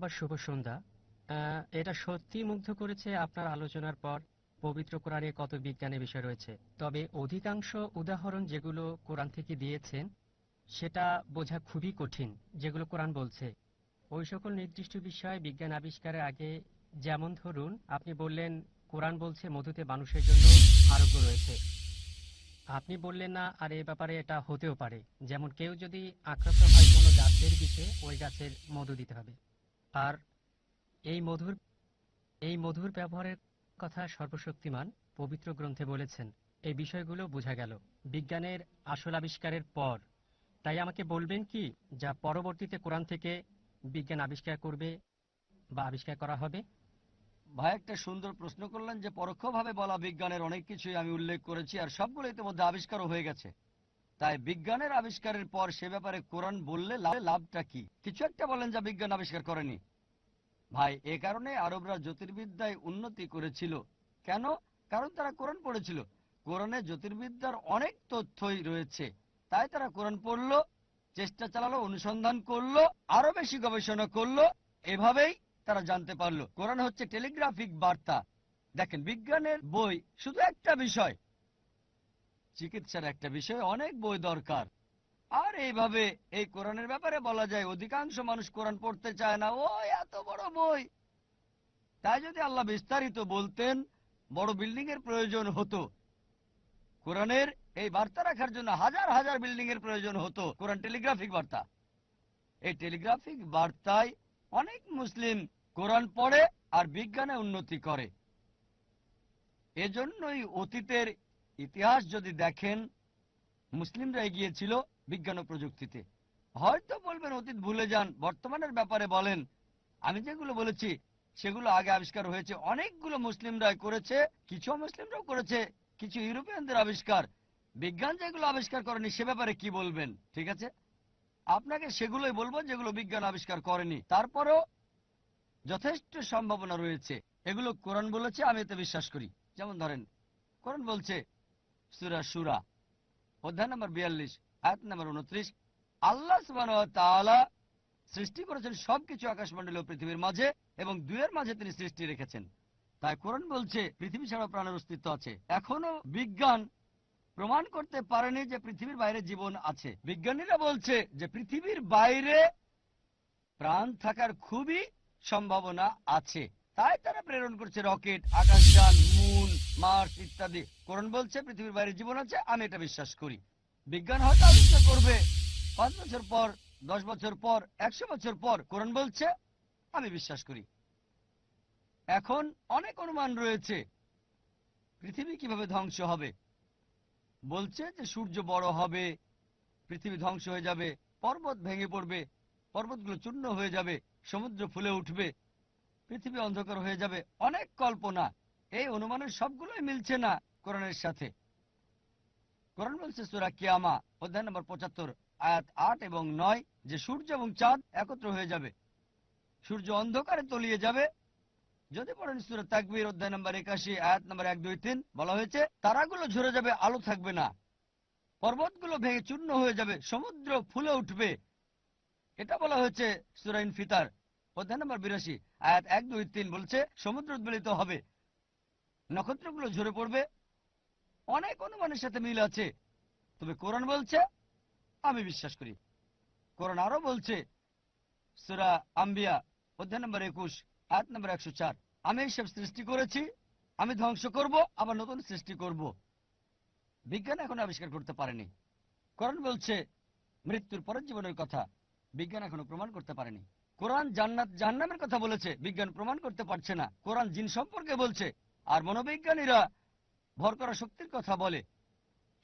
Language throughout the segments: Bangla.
আবার শুভ সন্ধ্যা। এটা সত্যি মুগ্ধ করেছে আপনার আলোচনার পর। পবিত্র কোরআনে কত বিজ্ঞানের বিষয় রয়েছে, তবে অধিকাংশ উদাহরণ যেগুলো কোরআন থেকে দিয়েছেন সেটা বোঝা খুবই কঠিন। যেগুলো কোরআন বলছে ওই সকল নির্দিষ্ট বিষয় বিজ্ঞান আবিষ্কারের আগে, যেমন ধরুন আপনি বললেন কোরআন বলছে মধুতে মানুষের জন্য আরোগ্য রয়েছে। আপনি বললেন না আর এ ব্যাপারে এটা হতেও পারে, যেমন কেউ যদি আক্রান্ত হয় কোনো গাছের বিষে ওই গাছের মধু দিতে হবে। আর এই মধুর এই মধুর ব্যবহারের কথা সর্বশক্তিমান পবিত্র গ্রন্থে বলেছেন। এই বিষয়গুলো বোঝা গেল বিজ্ঞানের আসল আবিষ্কারের পর। তাই আমাকে বলবেন কি যা পরবর্তীতে কোরআন থেকে বিজ্ঞান আবিষ্কার করবে বা আবিষ্কার করা হবে? ভাই একটা সুন্দর প্রশ্ন করলেন যে পরোক্ষভাবে বলা বিজ্ঞানের অনেক কিছুই আমি উল্লেখ করেছি আর সবগুলো ইতিমধ্যে আবিষ্কারও হয়ে গেছে। তাই বিজ্ঞানের আবিষ্কারের পর সে ব্যাপারে কোরআন বললে লাভটা কি? কিছু একটা বলেন যা বিজ্ঞান আবিষ্কার করেনি। ভাই এ কারণে আরবরা জ্যোতির্বিদ্যায় উন্নতি করেছিল। কেন? কারণ তারা কোরআন পড়েছিল। কোরআনে জ্যোতির্বিদ্যার অনেক তথ্যই রয়েছে। তাই তারা কোরআন পড়লো, চেষ্টা চালালো, অনুসন্ধান করলো, আরো বেশি গবেষণা করলো। এভাবেই তারা জানতে পারলো। কোরআন হচ্ছে টেলিগ্রাফিক বার্তা। দেখেন বিজ্ঞানের বই শুধু একটা বিষয়, চিকিৎসার একটা বিষয় অনেক বই দরকার। আর এইভাবে এই কোরআনের ব্যাপারে বলা যায় অধিকাংশ মানুষ কোরআন পড়তে চায় না। ও এত বড় বই। তাই যদি আল্লাহ বিস্তারিত বলতেন বড় বিল্ডিং এর প্রয়োজন হতো। কোরআনের এই বার্তা রাখার জন্য হাজার হাজার বিল্ডিং এর প্রয়োজন হতো। কোরআন টেলিগ্রাফিক বার্তা। এই টেলিগ্রাফিক বার্তায় অনেক মুসলিম কোরআন পড়ে আর বিজ্ঞানে উন্নতি করে। এজন্যই অতীতের ইতিহাস যদি দেখেন মুসলিমরা এগিয়ে ছিল বিজ্ঞান ও প্রযুক্তিতে। হয়তো বলবেন অতীত ভুলে যান, বর্তমানের ব্যাপারে বলেন। আমি যেগুলো বলেছি সেগুলো আগে আবিষ্কার হয়েছে, অনেকগুলো মুসলিমরাই করেছে, কিছু মুসলিমরাও করেছে, কিছু ইউরোপিয়ানদের আবিষ্কার। বিজ্ঞান যেগুলো আবিষ্কার করেনি সে ব্যাপারে কি বলবেন? ঠিক আছে, আপনাকে সেগুলোই বলবো যেগুলো বিজ্ঞান আবিষ্কার করেনি। তারপরেও যথেষ্ট সম্ভাবনা রয়েছে। এগুলো কোরআন বলেছে, আমি এতে বিশ্বাস করি। যেমন ধরেন কোরআন বলছে সূরা সূরা অধ্যায় নম্বর 42 আয়াত নম্বর 29, আল্লাহ সুবহানাহু ওয়া তাআলা সৃষ্টি করেছেন সবকিছু আকাশমণ্ডলী ও পৃথিবীর মাঝে, এবং দুয়ের মাঝে তিনি সৃষ্টি রেখেছেন। তাই কোরআন বলছে পৃথিবী ছাড়া প্রাণের অস্তিত্ব আছে। এখনো বিজ্ঞান প্রমাণ করতে পারেনি যে পৃথিবীর বাইরে জীবন আছে। বিজ্ঞানীরা বলছে যে পৃথিবীর বাইরে প্রাণ থাকার খুবই সম্ভাবনা আছে। তাই তারা প্রেরণ করছে রকেট, আকাশযান, মুন, মার্স ইত্যাদি। কোরআন বলছে পৃথিবীর বাইরে জীবন আছে, আমি এটা বিশ্বাস করি। বিজ্ঞান হয়তো আবিষ্কার করবে 5 বছর পর, 10 বছর পর, 100 বছর পর। কোরআন বলছে আমি বিশ্বাস করি। এখন অনেক অনুমান রয়েছে পৃথিবী কিভাবে ধ্বংস হবে। বলছে যে সূর্য বড় হবে, পৃথিবী ধ্বংস হয়ে যাবে, পর্বত ভেঙে পড়বে, পর্বতগুলো চূর্ণ হয়ে যাবে, সমুদ্র ফুলে উঠবে, পৃথিবী অন্ধকার হয়ে যাবে। অনেক কল্পনা। এই অনুমানের সবগুলোই মিলছে না কোরআনের সাথে। কোরআন বলছে সূরা কিয়ামা অধ্যায় নম্বর 75 আয়াত 8 এবং 9 যে সূর্য এবং চাঁদ একত্র হয়ে যাবে, সূর্য অন্ধকারে তলিয়ে যাবে। যদি পড়েন সূরা তাকবীর অধ্যায় নম্বর 81 আয়াত নম্বর 1, 2, 3 বলা হয়েছে তারাগুলো ঝরে যাবে, আলো থাকবে না, পর্বতগুলো ভেঙে চূর্ণ হয়ে যাবে, সমুদ্র ফুলে উঠবে। এটা বলা হয়েছে সূরা ইনফিতার অধ্যায় নম্বর 82 আয়াত 1, 2, 3 বলছে সমুদ্র উদ্বেলিত হবে, নক্ষত্রগুলো ঝরে পড়বে। অনেক অনুমানের সাথে মিল আছে, তবে কোরআন বলছে আমি বিশ্বাস করি। কোরআন আরো বলছে সূরা আম্বিয়া অধ্যায় নম্বর 21 আয়াত নম্বর 104 আমি এইসব সৃষ্টি করেছি, আমি ধ্বংস করব, আবার নতুন সৃষ্টি করব। বিজ্ঞান এখন আবিষ্কার করতে পারেনি। কোরআন বলছে মৃত্যুর পরের জীবনের কথা, বিজ্ঞান এখনো প্রমাণ করতে পারেনি। কোরআন জান্নাত জাহান্নামের কথা বলেছে, বিজ্ঞান প্রমাণ করতে পারছে না। কোরআন জিন সম্পর্কে বলছে, আর মনোবিজ্ঞানীরা ভর করা শক্তির কথা বলে।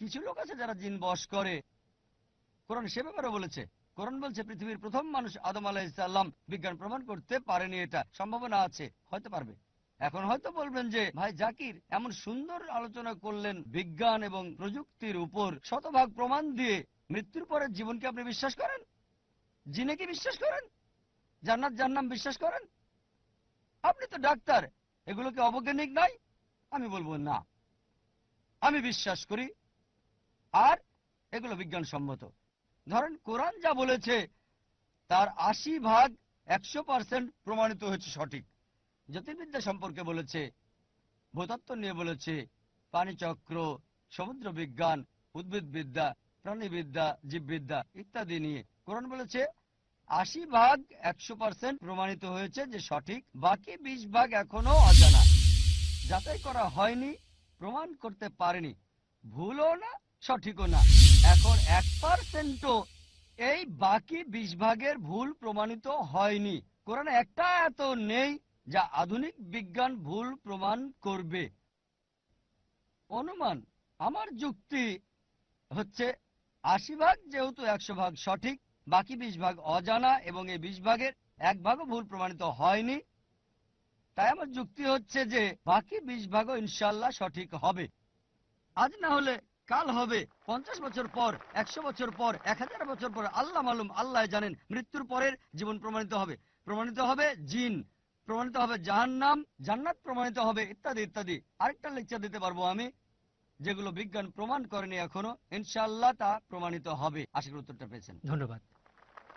কিছু লোক আছে যারা জিন বশ করে, কোরআন সে ব্যাপারে বলেছে। কোরআন বলছে পৃথিবীর প্রথম মানুষ আদম আলাইহিস সালাম। বিজ্ঞান প্রমাণ করতে পারেনি, এটা সম্ভাবনা আছে, হয়তো পারবে। এখন হয়তো বলবেন যে ভাই জাকির এমন সুন্দর আলোচনা করলেন বিজ্ঞান এবং প্রযুক্তির উপর শতভাগ প্রমাণ দিয়ে, মৃত্যুর পরের জীবনকে আপনি বিশ্বাস করেন? জিনে কি বিশ্বাস করেন? জান্নাত জাহান্নাম বিশ্বাস করেন? আপনি তো ডাক্তার, এগুলো কি অবৈজ্ঞানিক নয়? আমি বলবো না, আমি বিশ্বাস করি, আর এগুলো বিজ্ঞানসম্মত। ধরেন কোরআন যা বলেছে তার 80 ভাগ 100% প্রমাণিত হয়েছে সঠিক। জ্যোতির্বিদ্যা সম্পর্কে বলেছে, ভূতত্ত্ব নিয়ে বলেছে, পানিচক্র, সমুদ্র বিজ্ঞান, উদ্ভিদবিদ্যা, প্রাণীবিদ্যা, জীববিদ্যা ইত্যাদি নিয়ে কোরআন বলেছে 80 ভাগ 100% প্রমাণিত হয়েছে যে সঠিক, বাকি 20 ভাগ এখনো অজানা, যাচাই করা হয়নি, প্রমাণ করতে পারেনি, ভুলও না সঠিকও না। এখন 1%ও এই বাকি 20 ভাগের ভুল প্রমাণিত হয়নি। কোরআনে একটা এত নেই যা আধুনিক বিজ্ঞান ভুল প্রমাণ করবে। অনুমান, আমার যুক্তি হচ্ছে 80 ভাগ যেহেতু 100 ভাগ সঠিক, বাকি 20 ভাগ অজানা এবং এই 20 ভাগের 1 ভাগও ভুল প্রমাণিত হয়নি, তাই আমার যুক্তি হচ্ছে যে বাকি 20 ভাগও ইনশাল্লাহ সঠিক হবে। আজ না হলে কাল হবে, 50 বছর পর, 100 বছর পর, 1000 বছর পর, আল্লাহ মালুম, আল্লাহ জানেন। মৃত্যুর পরের জীবন প্রমাণিত হবে, প্রমাণিত হবে জিন, প্রমাণিত হবে জাহান্নাম, জান্নাত প্রমাণিত হবে, ইত্যাদি ইত্যাদি। আরেকটা লেকচার দিতে পারবো আমি, যেগুলো বিজ্ঞান প্রমাণ করেনি এখনো, ইনশাআল্লাহ তা প্রমাণিত হবে। আশা করি উত্তরটা পেয়েছেন। ধন্যবাদ।